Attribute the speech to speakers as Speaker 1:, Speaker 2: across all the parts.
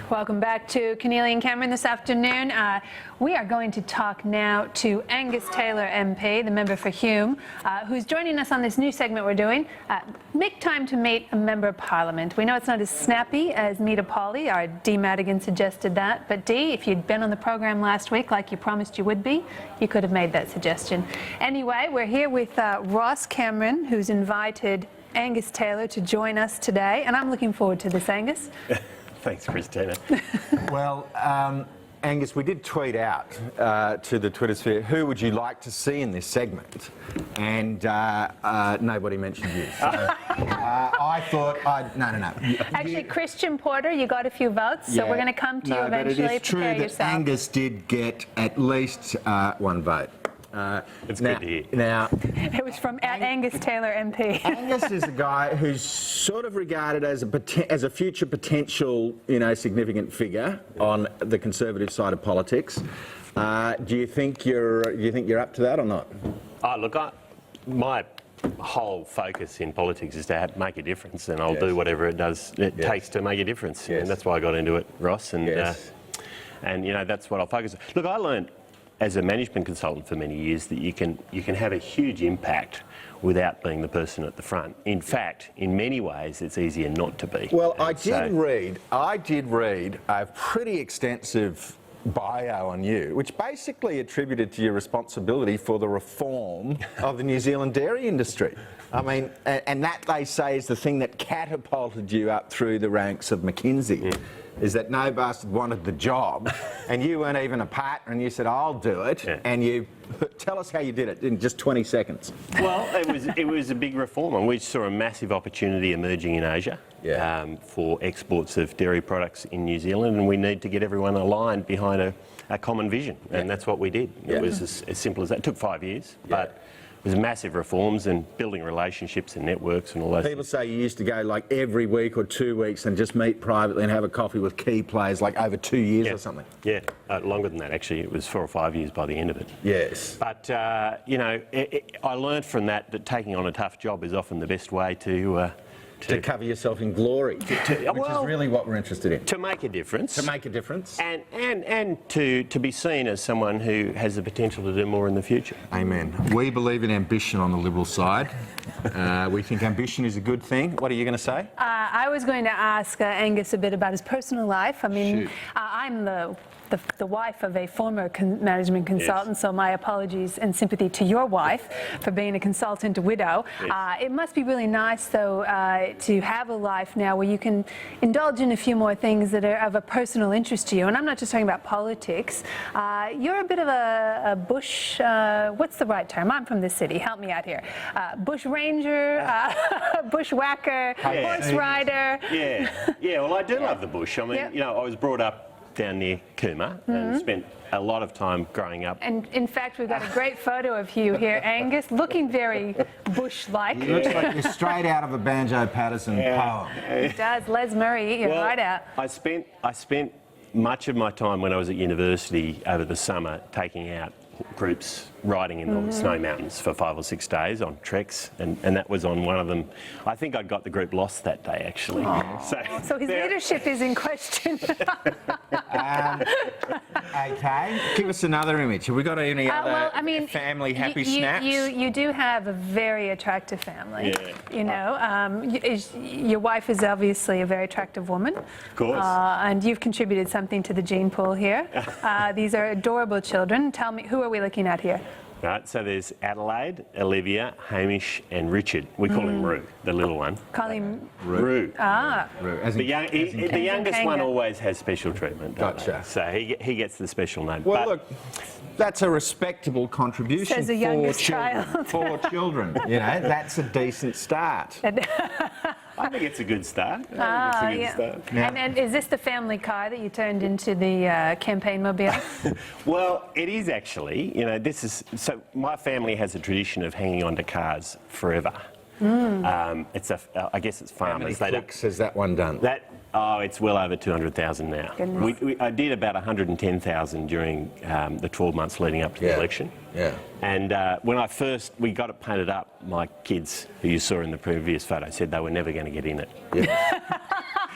Speaker 1: Welcome back to Keneally and Cameron this afternoon. We are going to talk now to Angus Taylor MP, the member for Hume, who's joining us on this new segment we're doing, Make Time to Meet a Member of Parliament. We know it's not as snappy as Meet a Polly. Our Dee Madigan suggested that. But Dee, if you'd been on the program last week like you promised you would be, you could have made that suggestion. Anyway, we're here with Ross Cameron, who's invited Angus Taylor to join us today. And I'm looking forward to this, Angus.
Speaker 2: Thanks, Christina.
Speaker 3: Well, Angus, we did tweet out to the Twitter sphere, who would you like to see in this segment? And nobody mentioned you. So, I thought No.
Speaker 1: Actually, Christian Porter, you got a few votes, so we're going to come to you eventually.
Speaker 3: But it is true that Angus did get at least one vote.
Speaker 2: It's good to hear.
Speaker 3: Now,
Speaker 1: it was from @Angus Taylor MP.
Speaker 3: Angus is a guy who's sort of regarded as a future potential, significant figure on the Conservative side of politics. Do you think you're up to that or not?
Speaker 2: My whole focus in politics is to make a difference, and I'll do whatever it takes to make a difference, and that's why I got into it, Ross. And that's what I'll focus on. Look, I learned as a management consultant for many years that you can have a huge impact without being the person at the front. In fact, in many ways, it's easier not to be.
Speaker 3: Well, I did read a pretty extensive bio on you, which basically attributed to your responsibility for the reform of the New Zealand dairy industry. I mean, and that, they say, is the thing that catapulted you up through the ranks of McKinsey. Is that no bastard wanted the job, and you weren't even a partner, and you said, I'll do it, and you tell us how you did it in just 20 seconds.
Speaker 2: Well, it was a big reform, and we saw a massive opportunity emerging in Asia for exports of dairy products in New Zealand, and we need to get everyone aligned behind a common vision, and that's what we did. It was as simple as that. It took 5 years, but it was massive reforms and building relationships and networks and all those
Speaker 3: People say you used to go like every week or 2 weeks and just meet privately and have a coffee with key players like over 2 years or something.
Speaker 2: Yeah, longer than that actually. It was 4 or 5 years by the end of it.
Speaker 3: Yes.
Speaker 2: But, I learned from that taking on a tough job is often the best way to
Speaker 3: cover yourself in glory, which is really what we're interested in.
Speaker 2: To make a difference.
Speaker 3: To make a difference.
Speaker 2: And to be seen as someone who has the potential to do more in the future.
Speaker 3: Amen. We believe in ambition on the Liberal side. We think ambition is a good thing. What are you going to say?
Speaker 1: I was going to ask Angus a bit about his personal life. I mean, I'm the wife of a former management consultant, so my apologies and sympathy to your wife for being a consultant widow. It must be really nice, though, to have a life now where you can indulge in a few more things that are of a personal interest to you. And I'm not just talking about politics. You're a bit of a bush, what's the right term? I'm from the city, help me out here. Bush ranger, bushwhacker, horse rider.
Speaker 2: Yeah, well, I do love the bush. I mean, I was brought up down near Cooma and spent a lot of time growing up.
Speaker 1: And in fact, we've got a great photo of you here, Angus, looking very bush-like.
Speaker 3: It looks like you're straight out of a Banjo Patterson poem.
Speaker 1: It does. Les Murray, you're right out.
Speaker 2: I spent much of my time when I was at university over the summer taking out groups riding in the snow mountains for 5 or 6 days on treks, and that was on one of them. I think I got the group lost that day, actually.
Speaker 1: So his leadership is in question.
Speaker 3: Okay, give us another image. Have we got any other family happy snaps?
Speaker 1: You do have a very attractive family. Your wife is obviously a very attractive woman.
Speaker 2: Of course.
Speaker 1: And you've contributed something to the gene pool here. These are adorable children. Tell me, who are we looking at here?
Speaker 2: Right, so there's Adelaide, Olivia, Hamish and Richard. We call him Roo, the little one.
Speaker 1: Call him
Speaker 2: Roo.
Speaker 3: Roo.
Speaker 2: The youngest one always has special treatment.
Speaker 3: Gotcha.
Speaker 2: So he gets the special name.
Speaker 3: Well, look, that's a respectable contribution
Speaker 1: Says the youngest
Speaker 3: child. For children. That's a decent start.
Speaker 2: I think it's a good start.
Speaker 1: And is this the family car that you turned into the campaign mobile?
Speaker 2: Well, it is actually. So my family has a tradition of hanging on to cars forever. I guess it's farmers.
Speaker 3: How many clicks has that one done?
Speaker 2: It's well over 200,000 now. I did about 110,000 during the 12 months leading up to the election. And when we got it painted up, my kids, who you saw in the previous photo, said they were never going to get in it.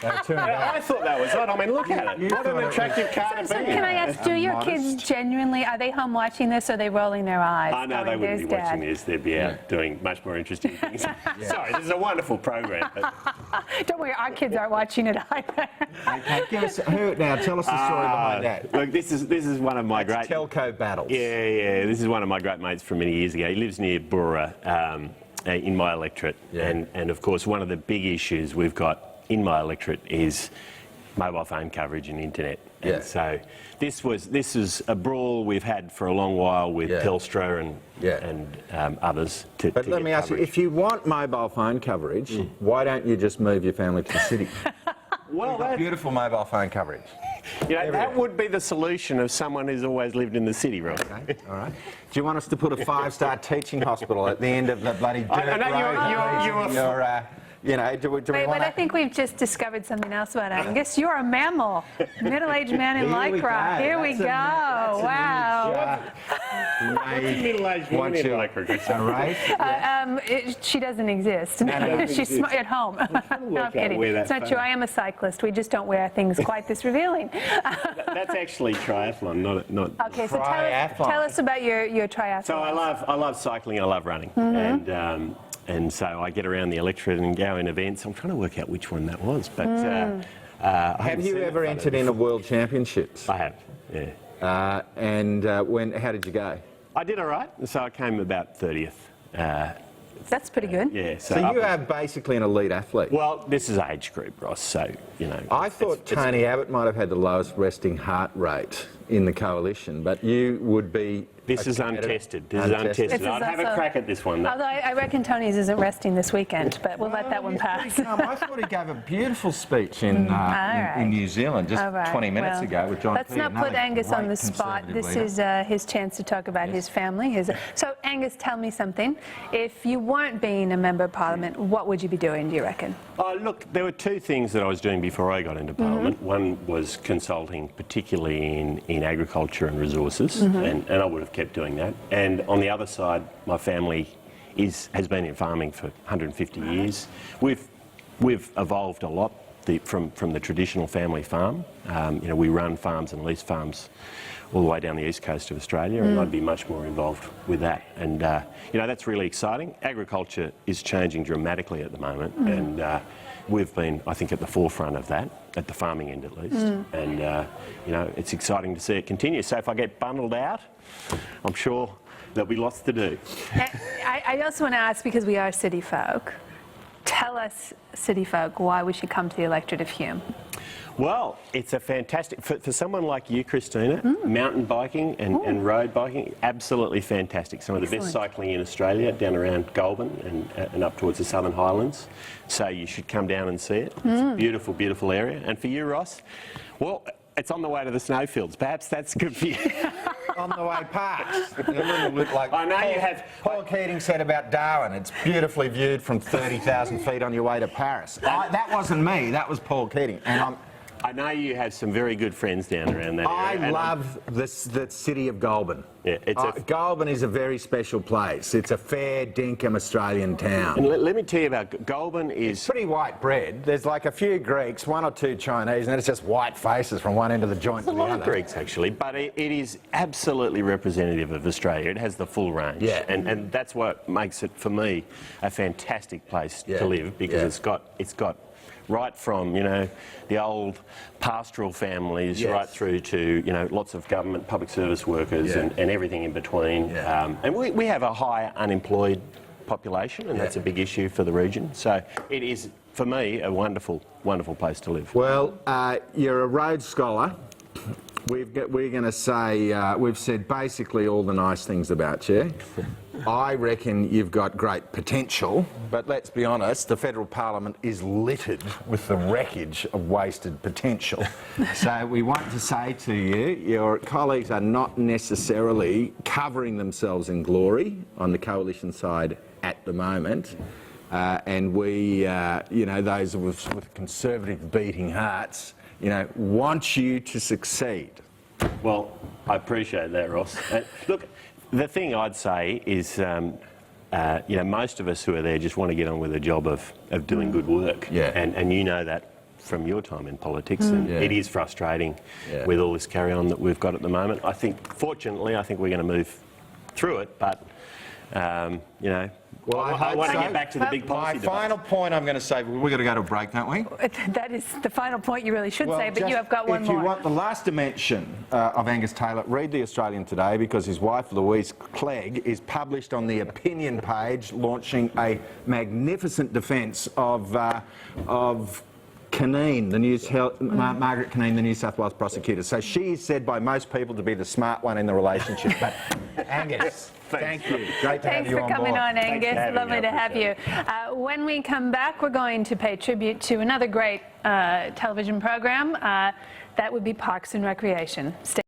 Speaker 2: I thought that was odd. I mean, look at it. What an attractive car to
Speaker 1: So
Speaker 2: be
Speaker 1: can I
Speaker 2: in.
Speaker 1: ask, do your kids genuinely, are they home watching this or are they rolling their eyes?
Speaker 2: I know they
Speaker 1: going,
Speaker 2: wouldn't be
Speaker 1: "There's
Speaker 2: watching
Speaker 1: Dad"?
Speaker 2: this. They'd be out doing much more interesting things. Sorry, this is a wonderful program. But
Speaker 1: Don't worry, our kids aren't watching it either.
Speaker 3: Okay, now tell us the story behind that.
Speaker 2: look, this is one of my great.
Speaker 3: Telco battles.
Speaker 2: Yeah. This is one of my great mates from many years ago. He lives near Bura, in my electorate, and of course one of the big issues we've got in my electorate is mobile phone coverage and internet. And so this is a brawl we've had for a long while with Telstra and others.
Speaker 3: But let me ask you, if you want mobile phone coverage, why don't you just move your family to the city?
Speaker 2: Well,
Speaker 3: Beautiful mobile phone coverage.
Speaker 2: that would be the solution of someone who's always lived in the city, right?
Speaker 3: Okay, all right. Do you want us to put a 5-star teaching hospital at the end of the bloody dirt
Speaker 2: I know
Speaker 3: road? Do we
Speaker 1: Wait,
Speaker 3: want
Speaker 1: but I
Speaker 3: that?
Speaker 1: think we've just discovered something else about Angus. You're a mammal. Middle-aged man in
Speaker 3: Here we
Speaker 1: lycra.
Speaker 3: go.
Speaker 1: Here we go. Wow.
Speaker 2: Middle-aged woman in electric.
Speaker 3: All right.
Speaker 1: She doesn't exist. She's at home. No, I'm kidding. It's not true. I am a cyclist. We just don't wear things quite this revealing.
Speaker 2: That's actually triathlon, not.
Speaker 1: Okay, so
Speaker 3: Triathlon.
Speaker 1: tell us about your triathlon.
Speaker 2: So I love cycling. I love running, and so I get around the electorate and go in events. I'm trying to work out which one that was, but
Speaker 3: Have you ever entered in a world championships?
Speaker 2: I have. Yeah.
Speaker 3: How did you go?
Speaker 2: I did all right. So I came about 30th.
Speaker 1: That's pretty good.
Speaker 2: Yeah.
Speaker 3: So you are basically an elite athlete.
Speaker 2: Well, this is age group, Ross. So
Speaker 3: I thought Tony Abbott might have had the lowest resting heart rate in the coalition, but you would be.
Speaker 2: This is untested. This is untested.
Speaker 1: This is
Speaker 2: I'd have a
Speaker 1: also-
Speaker 2: crack at this one.
Speaker 1: Although I reckon Tony's isn't resting this weekend, but we'll let that one pass.
Speaker 3: I thought he gave a beautiful speech in New Zealand just
Speaker 1: All right,
Speaker 3: 20 minutes
Speaker 1: well,
Speaker 3: ago with John.
Speaker 1: Let's not put Angus on the spot. This is his chance to talk about his family. So, Angus, tell me something. If you weren't being a member of Parliament, what would you be doing, do you reckon?
Speaker 2: Oh, look, there were two things that I was doing before I got into Parliament. One was consulting, particularly in agriculture and resources, and I would have kept doing that. And on the other side, my family has been in farming for 150 years. We've evolved a lot from the traditional family farm. We run farms and lease farms all the way down the east coast of Australia, and I'd be much more involved with that. And that's really exciting. Agriculture is changing dramatically at the moment, and we've been, I think, at the forefront of that, at the farming end at least. And it's exciting to see it continue. So if I get bundled out, I'm sure there'll be lots to do.
Speaker 1: I also want to ask, because we are city folk, tell us, city folk, why we should come to the electorate of Hume.
Speaker 2: Well, it's a fantastic, for someone like you, Christina, mountain biking and road biking, absolutely fantastic. Some of the best cycling in Australia, down around Goulburn and up towards the Southern Highlands. So you should come down and see it. It's a beautiful, beautiful area. And for you, Ross, well, it's on the way to the snowfields. Perhaps that's good for you.
Speaker 3: On the way past. A little bit like
Speaker 2: I know you have.
Speaker 3: Paul Keating said about Darwin, it's beautifully viewed from 30,000 feet on your way to Paris. That wasn't me, that was Paul Keating. And
Speaker 2: I know you have some very good friends down around that area.
Speaker 3: I love the city of Goulburn.
Speaker 2: Yeah,
Speaker 3: Goulburn is a very special place. It's a fair dinkum Australian town.
Speaker 2: And let me tell you about Goulburn
Speaker 3: It's pretty white bread. There's like a few Greeks, one or two Chinese, and then it's just white faces from one end of the joint to
Speaker 2: a
Speaker 3: the
Speaker 2: lot
Speaker 3: other.
Speaker 2: of Greeks actually, but it is absolutely representative of Australia. It has the full range, and that's what makes it for me a fantastic place to live, because it's got right from the old pastoral families right through to lots of government public service workers and everything in between. And we have a high unemployed population, and that's a big issue for the region. So it is, for me, a wonderful, wonderful place to live.
Speaker 3: Well, you're a Rhodes Scholar. We're going to say, we've said basically all the nice things about you. I reckon you've got great potential, but let's be honest, the federal parliament is littered with the wreckage of wasted potential. So we want to say to you, your colleagues are not necessarily covering themselves in glory on the coalition side at the moment. And we, those with conservative beating hearts, want you to succeed.
Speaker 2: Well, I appreciate that, Ross. Look, the thing I'd say is, most of us who are there just want to get on with the job of doing good work.
Speaker 3: Yeah.
Speaker 2: And you know that from your time in politics, and it is frustrating with all this carry on that we've got at the moment. I think, fortunately, we're going to move through it, but you know,
Speaker 3: Well,
Speaker 2: I want to
Speaker 3: so.
Speaker 2: get back to the big policy
Speaker 3: My
Speaker 2: debate.
Speaker 3: final point I'm going to say, we've got to go to a break, don't we?
Speaker 1: That is the final point you really should say, but you have got one
Speaker 3: if
Speaker 1: more.
Speaker 3: you want the last dimension of Angus Taylor, read The Australian today, because his wife Louise Clegg is published on the opinion page, launching a magnificent defence of Keneally, Margaret Keneally, the New South Wales prosecutor. So she is said by most people to be the smart one in the relationship. But Angus, thank you. Great to have you on board.
Speaker 1: Thanks for coming on, Angus. Lovely to have you.
Speaker 2: Appreciate
Speaker 1: When we come back, we're going to pay tribute to another great television program. That would be Parks and Recreation. Stay